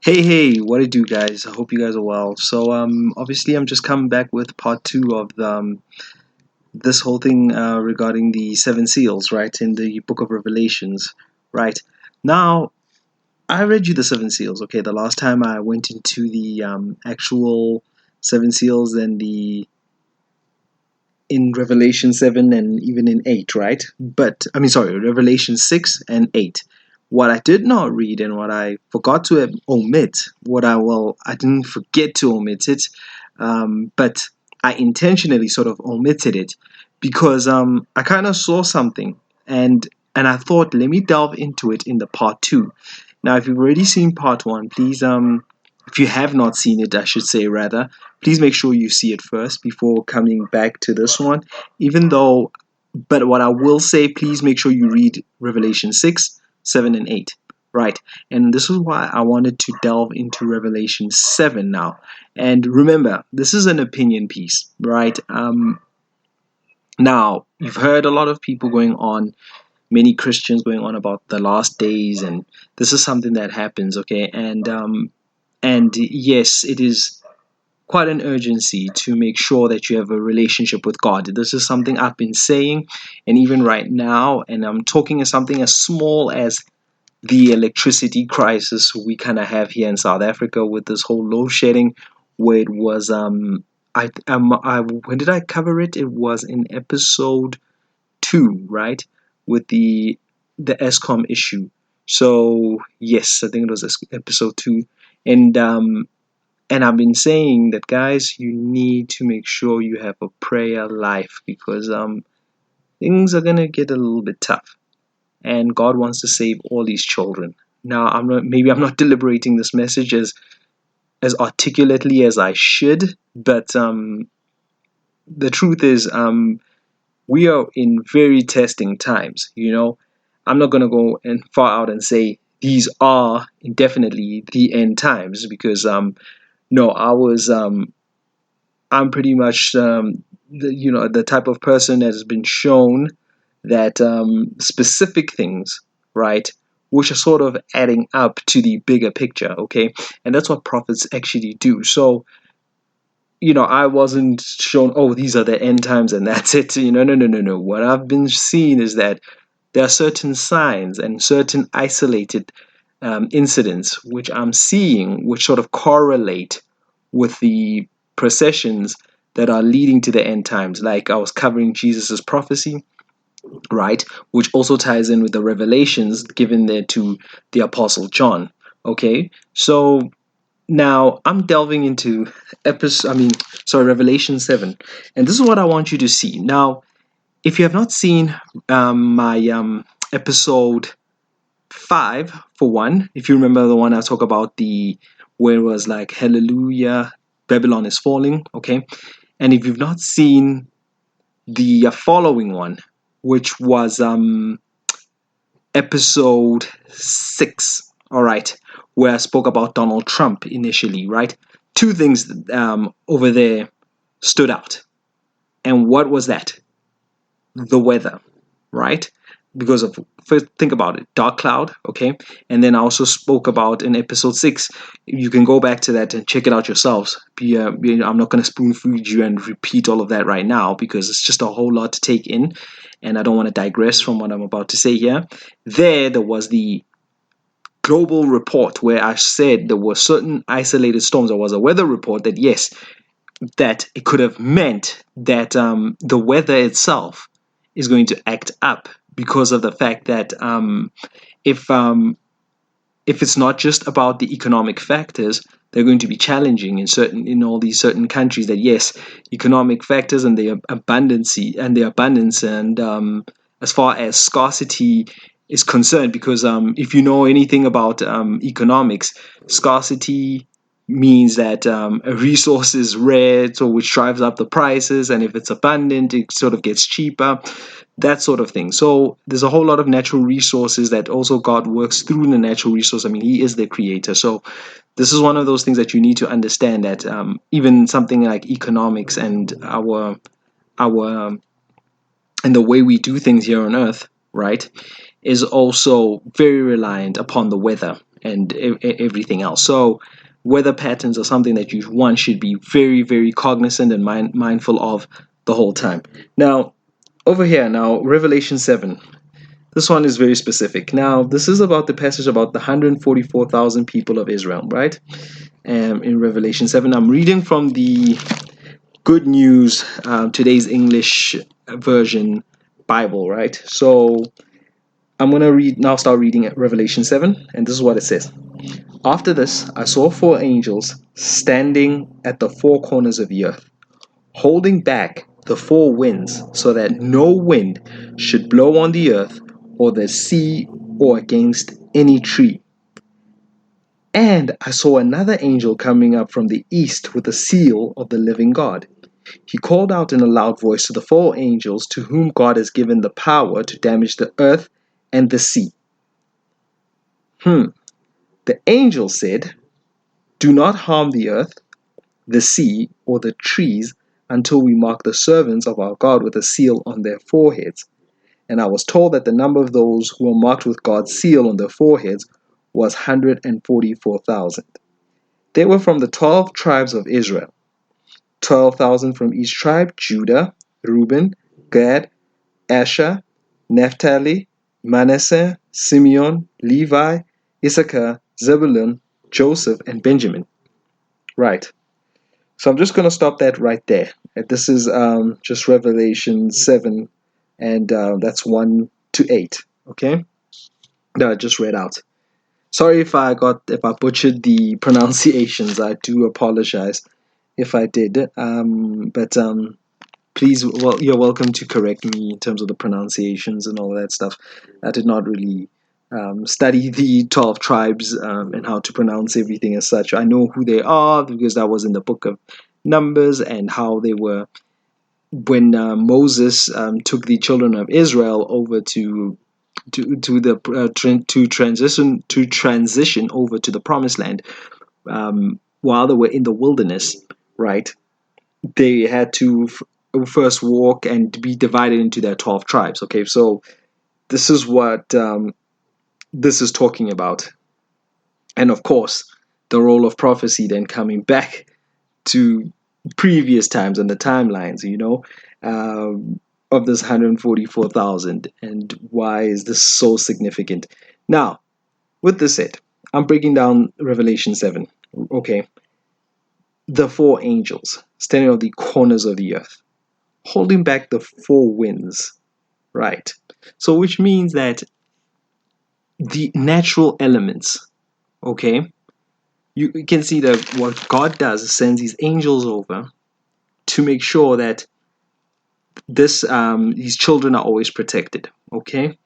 Hey, what it do, guys? I hope you guys are well. Obviously, I'm just coming back with part two of this whole thing regarding the seven seals, right, in the book of Revelations, right. Now, I read you the seven seals, okay, the last time I went into the actual seven seals and in Revelation 7 and even in 8, right? But, I mean, sorry, Revelation 6 and 8. What I did not read and what I forgot to omit, I didn't forget to omit it, but I intentionally sort of omitted it because I kind of saw something and I thought, let me delve into it in the part two. Now, if you've already seen part one, please, if you have not seen it, I should say rather, please make sure you see it first before coming back to this one. Even though, but what I will say, please make sure you read Revelation 6, 7, and 8. Right. And this is why I wanted to delve into Revelation 7 now. And remember, this is an opinion piece, right? Now, you've heard a lot of people going on, many Christians going on about the last days, and this is something that happens, okay? And yes, it is quite an urgency to make sure that you have a relationship with God. This is something I've been saying, and even right now, and I'm talking as something as small as the electricity crisis we kind of have here in South Africa with this whole load shedding, where it was I when did I cover it? It was in episode 2, right, with the ESCOM issue. So yes, I think it was episode 2, and and I've been saying that, guys, you need to make sure you have a prayer life because things are gonna get a little bit tough, and God wants to save all these children. Now, I'm not deliberating this message as articulately as I should, but the truth is, we are in very testing times. I'm not gonna go and far out and say these are indefinitely the end times because no, I'm pretty much the type of person that has been shown that specific things, right, which are sort of adding up to the bigger picture, okay, and that's what prophets actually do. So I wasn't shown, oh, these are the end times and that's it. No. What I've been seeing is that there are certain signs and certain isolated incidents which I'm seeing, which sort of correlate with the processions that are leading to the end times. Like I was covering Jesus's prophecy, right, which also ties in with the revelations given there to the Apostle John. Okay, so now I'm delving into Revelation 7, and this is what I want you to see. Now, if you have not seen my episode 5, for one, if you remember the one I talk about, the where it was like, hallelujah, Babylon is falling, okay, and if you've not seen the following one, which was episode 6, all right, where I spoke about Donald Trump initially, right, two things over there stood out. And what was that? The weather, right? Because of, first, think about it, dark cloud, okay, and then I also spoke about in episode 6. You can go back to that and check it out yourselves. I'm not going to spoon feed you and repeat all of that right now because it's just a whole lot to take in, and I don't want to digress from what I'm about to say here. There was the global report where I said there were certain isolated storms. There was a weather report that, yes, that it could have meant that the weather itself is going to act up because of the fact that if it's not just about the economic factors, they're going to be challenging in all these certain countries. That, yes, economic factors and the abundance and as far as scarcity is concerned, because if you know anything about economics, scarcity means that a resource is rare, so which drives up the prices, and if it's abundant, it sort of gets cheaper, that sort of thing. So there's a whole lot of natural resources that also God works through the natural resource. I mean, He is the creator. So this is one of those things that you need to understand, that even something like economics and our and the way we do things here on Earth, right, is also very reliant upon the weather. and everything else. So weather patterns are something that one should be very, very cognizant and mindful of the whole time. Now, over here, now Revelation 7. This one is very specific. Now, this is about the passage about the 144,000 people of Israel, right? In Revelation 7, I'm reading from the Good News, today's English version Bible, right? So I'm going to start reading at Revelation 7, and this is what it says. After this, I saw four angels standing at the four corners of the earth, holding back the four winds so that no wind should blow on the earth or the sea or against any tree. And I saw another angel coming up from the east with a seal of the living God. He called out in a loud voice to the four angels to whom God has given the power to damage the earth and the sea. The angel said, "Do not harm the earth, the sea, or the trees until we mark the servants of our God with a seal on their foreheads." And I was told that the number of those who were marked with God's seal on their foreheads was 144,000. They were from the 12 tribes of Israel, 12,000 from each tribe: Judah, Reuben, Gad, Asher, Naphtali, Manasseh, Simeon, Levi, Issachar, Zebulun, Joseph, and Benjamin. Right. So I'm just going to stop that right there. This is just Revelation 7, and that's 1 to 8. Okay? That I just read out. Sorry if I butchered the pronunciations. I do apologize if I did. But please, well, you're welcome to correct me in terms of the pronunciations and all that stuff. I did not really study the 12 tribes and how to pronounce everything as such. I know who they are because that was in the book of Numbers, and how they were when Moses took the children of Israel over to transition over to the promised land, while they were in the wilderness, right? They had to first walk and be divided into their 12 tribes. Okay, so this is what this is talking about. And of course, the role of prophecy then coming back to previous times and the timelines, of this 144,000, and why is this so significant? Now, with this said, I'm breaking down Revelation 7. Okay, the four angels standing on the corners of the earth, holding back the four winds, right? So, which means that the natural elements, okay, you can see that what God does is sends these angels over to make sure that these children are always protected, okay?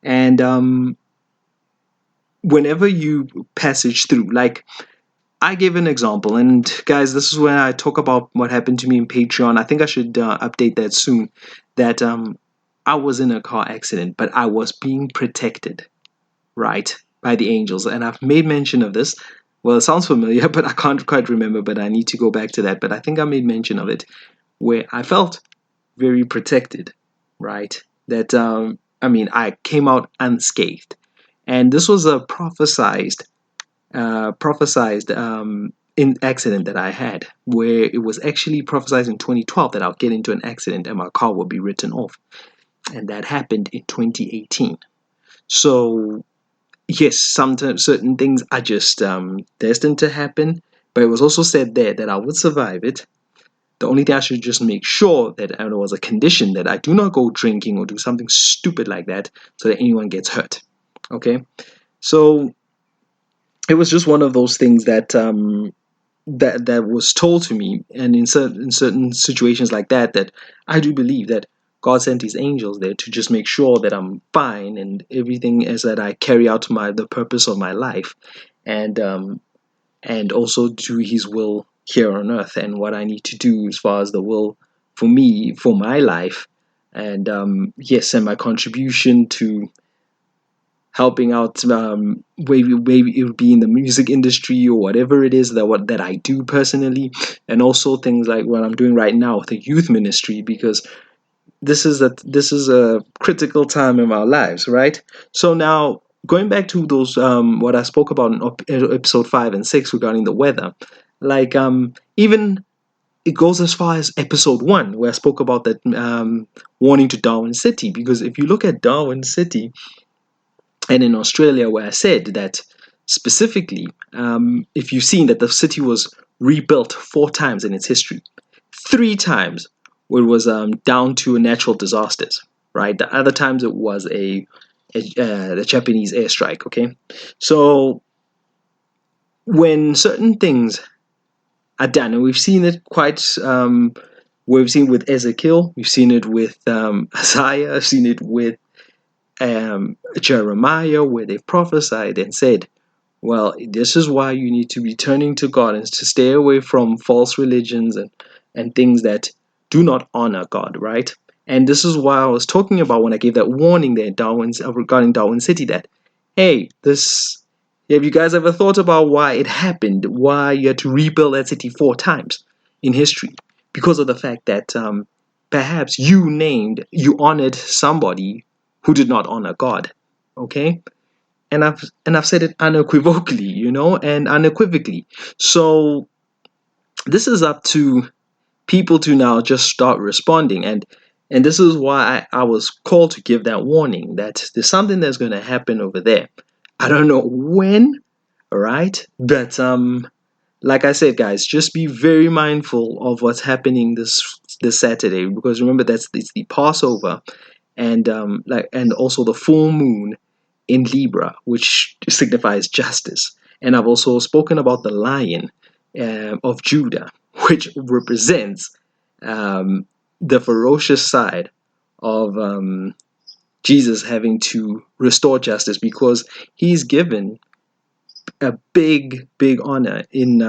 And whenever you passage through, like I gave an example, and guys, this is when I talk about what happened to me in Patreon. I think I should update that soon. That I was in a car accident, but I was being protected, right, by the angels, and I've made mention of this. Well, it sounds familiar, but I can't quite remember. But I need to go back to that. But I think I made mention of it, where I felt very protected, right? That I came out unscathed, and this was a prophesized in accident that I had, where it was actually prophesied in 2012 that I'll get into an accident and my car will be written off, and that happened in 2018. So yes, sometimes certain things are just destined to happen, but it was also said there that I would survive it. The only thing I should just make sure that there was a condition that I do not go drinking or do something stupid like that so that anyone gets hurt. Okay, so it was just one of those things that that was told to me, and in certain situations like that, that I do believe that God sent His angels there to just make sure that I'm fine and everything is that I carry out the purpose of my life, and also do His will here on earth and what I need to do as far as the will for me for my life, and yes, and my contribution to helping out, maybe it would be in the music industry or whatever it is that I do personally, and also things like what I'm doing right now with the youth ministry, because this is a critical time in our lives, right? So now going back to those what I spoke about in episode 5 and 6 regarding the weather, like even it goes as far as episode 1 where I spoke about that warning to Darwin City, because if you look at Darwin City and in Australia where I said that specifically, if you've seen that the city was rebuilt 4 times in its history, 3 times where it was down to natural disasters, right? The other times it was the Japanese airstrike. Okay, so when certain things are done, and we've seen it quite. We've seen with Ezekiel, we've seen it with Isaiah, I've seen it with Jeremiah, where they've prophesied and said, well, this is why you need to be turning to God and to stay away from false religions and things that do not honor God, right? And this is why I was talking about when I gave that warning there, regarding Darwin City, that, hey, this, have you guys ever thought about why it happened? Why you had to rebuild that city 4 times in history? Because of the fact that perhaps you honored somebody who did not honor God, okay? And I've said it unequivocally, and unequivocally. So this is up to people to now just start responding, and this is why I was called to give that warning that there's something that's going to happen over there. I don't know when, right? But like I said, guys, just be very mindful of what's happening this Saturday, because remember it's the Passover, and and also the full moon in Libra, which signifies justice. And I've also spoken about the lion of Judah, which represents the ferocious side of Jesus having to restore justice, because he's given a big, big honor in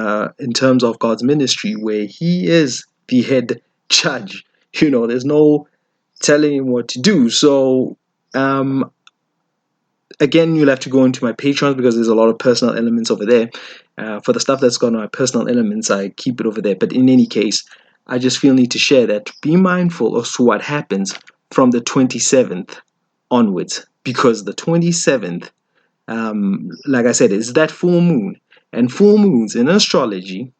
terms of God's ministry, where he is the head judge. There's no telling him what to do. So again, you'll have to go into my Patreon, because there's a lot of personal elements over there. For the stuff that's got on my personal elements, I keep it over there. But in any case, I just feel need to share that. Be mindful of what happens from the 27th onwards, because the 27th, like I said, is that full moon. And full moons in astrology,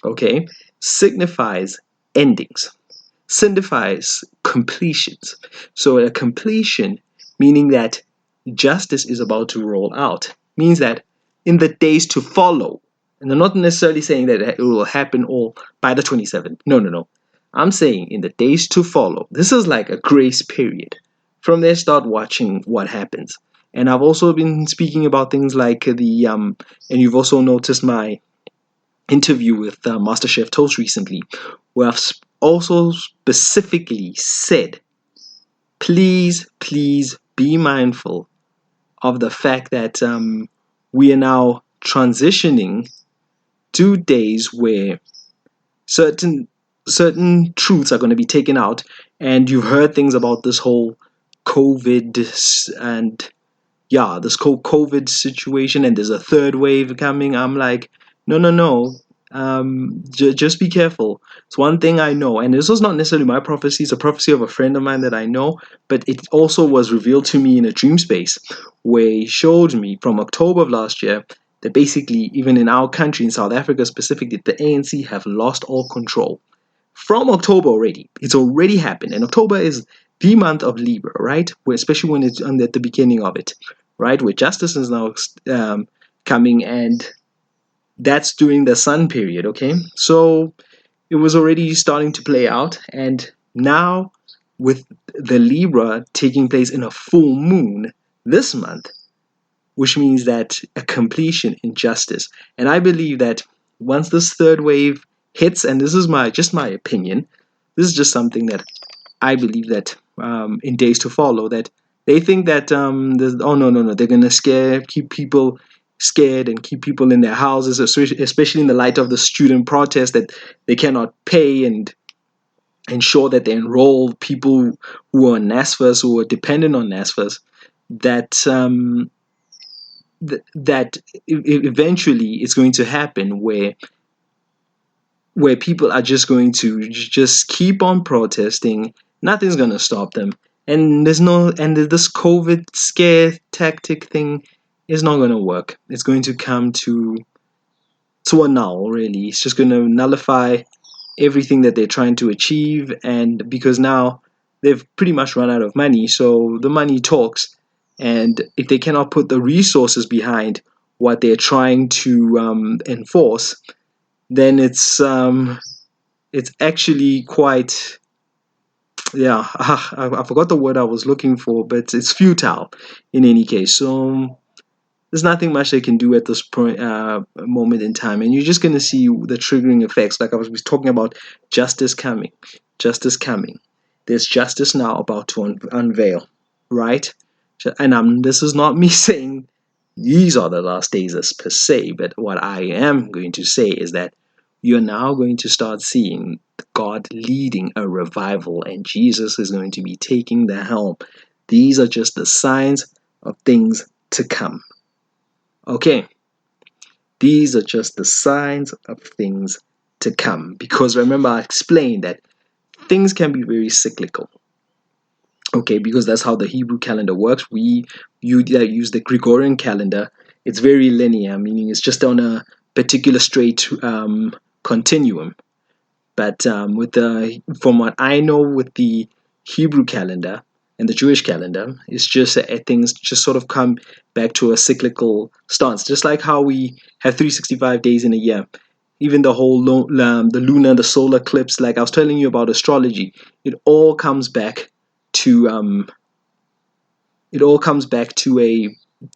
okay, signifies endings, signifies completions. So a completion, meaning that justice is about to roll out, means that in the days to follow, and I'm not necessarily saying that it will happen all by the 27th. No. I'm saying in the days to follow. This is like a grace period. From there, start watching what happens. And I've also been speaking about things like and you've also noticed my interview with Master Chef Toast recently, where I've also specifically said, please be mindful of the fact that we are now transitioning to days where certain truths are going to be taken out. And you've heard things about this whole COVID and this whole COVID situation, and there's a third wave coming. I'm like, no. Just be careful. It's one thing I know, and this was not necessarily my prophecy. It's a prophecy of a friend of mine that I know, but it also was revealed to me in a dream space, where he showed me from October of last year that basically, even in our country, in South Africa specifically, the ANC have lost all control. From October already, it's already happened, and October is the month of Libra, right? Especially when it's at the beginning of it, right? Where justice is now coming, and that's during the sun period, okay? So it was already starting to play out, and now with the Libra taking place in a full moon this month, which means that a completion in justice. And I believe that once this third wave hits, and this is just my opinion, this is just something that I believe that in days to follow, that they think that no, they're gonna keep people scared and keep people in their houses, especially in the light of the student protest, that they cannot pay and ensure that they enroll people who are on NSFAS, who are dependent on NSFAS, that eventually it's going to happen where people are just going to just keep on protesting. Nothing's going to stop them. And this COVID scare tactic thing it's not going to work. It's going to come to a null, really. It's just going to nullify everything that they're trying to achieve, and because now they've pretty much run out of money, so the money talks, and if they cannot put the resources behind what they're trying to enforce, then it's actually quite, yeah, I forgot the word I was looking for, but it's futile in any case. So there's nothing much they can do at this point, moment in time, and you're just going to see the triggering effects. Like I was talking about, justice coming, justice coming. There's justice now about to unveil, right? And this is not me saying these are the last days as per se, but what I am going to say is that you're now going to start seeing God leading a revival, and Jesus is going to be taking the helm. These are just the signs of things to come. Okay, these are just the signs of things to come. Because remember, I explained that things can be very cyclical. Okay, because that's how the Hebrew calendar works. You use the Gregorian calendar. It's very linear, meaning it's just on a particular straight continuum. But from what I know with the Hebrew calendar and the Jewish calendar, it's just that things just sort of come back to a cyclical stance. Just like how we have 365 days in a year. Even the whole the lunar, the solar eclipse, like I was telling you about astrology, it all comes back to a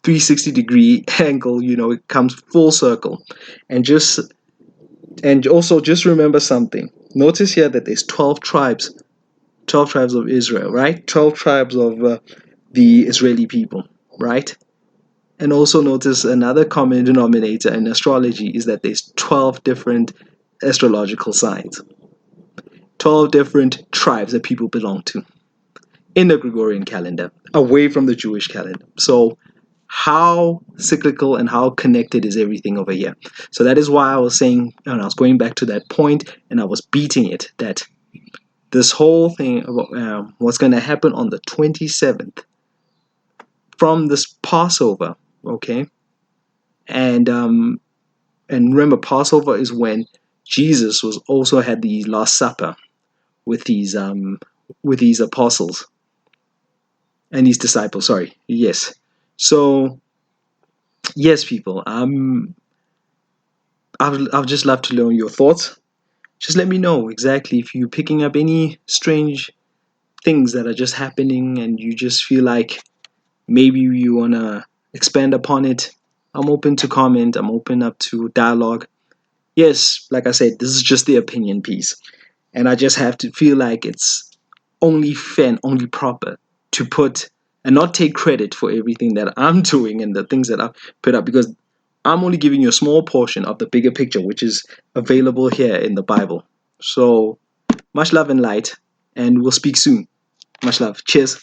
360-degree angle. It comes full circle, and also just remember something. Notice here that there's 12 tribes, 12 tribes of Israel, right? 12 tribes of the Israeli people, right? And also notice another common denominator in astrology is that there's 12 different astrological signs, 12 different tribes that people belong to in the Gregorian calendar, away from the Jewish calendar. So how cyclical and how connected is everything over here? So that is why I was saying, and I was going back to that point, and I was beating it, that this whole thing about what's going to happen on the 27th from this Passover, okay? And remember, Passover is when Jesus was also had the Last Supper with these apostles and these disciples. Sorry, yes. So yes, people. I'd just love to know your thoughts. Just let me know exactly if you're picking up any strange things that are just happening, and you just feel like maybe you wanna expand upon it. I'm open to comment. I'm open up to dialogue. Yes, like I said, this is just the opinion piece. And I just have to feel like it's only fair and only proper to put and not take credit for everything that I'm doing and the things that I've put up, because I'm only giving you a small portion of the bigger picture, which is available here in the Bible. So much love and light, and we'll speak soon. Much love. Cheers.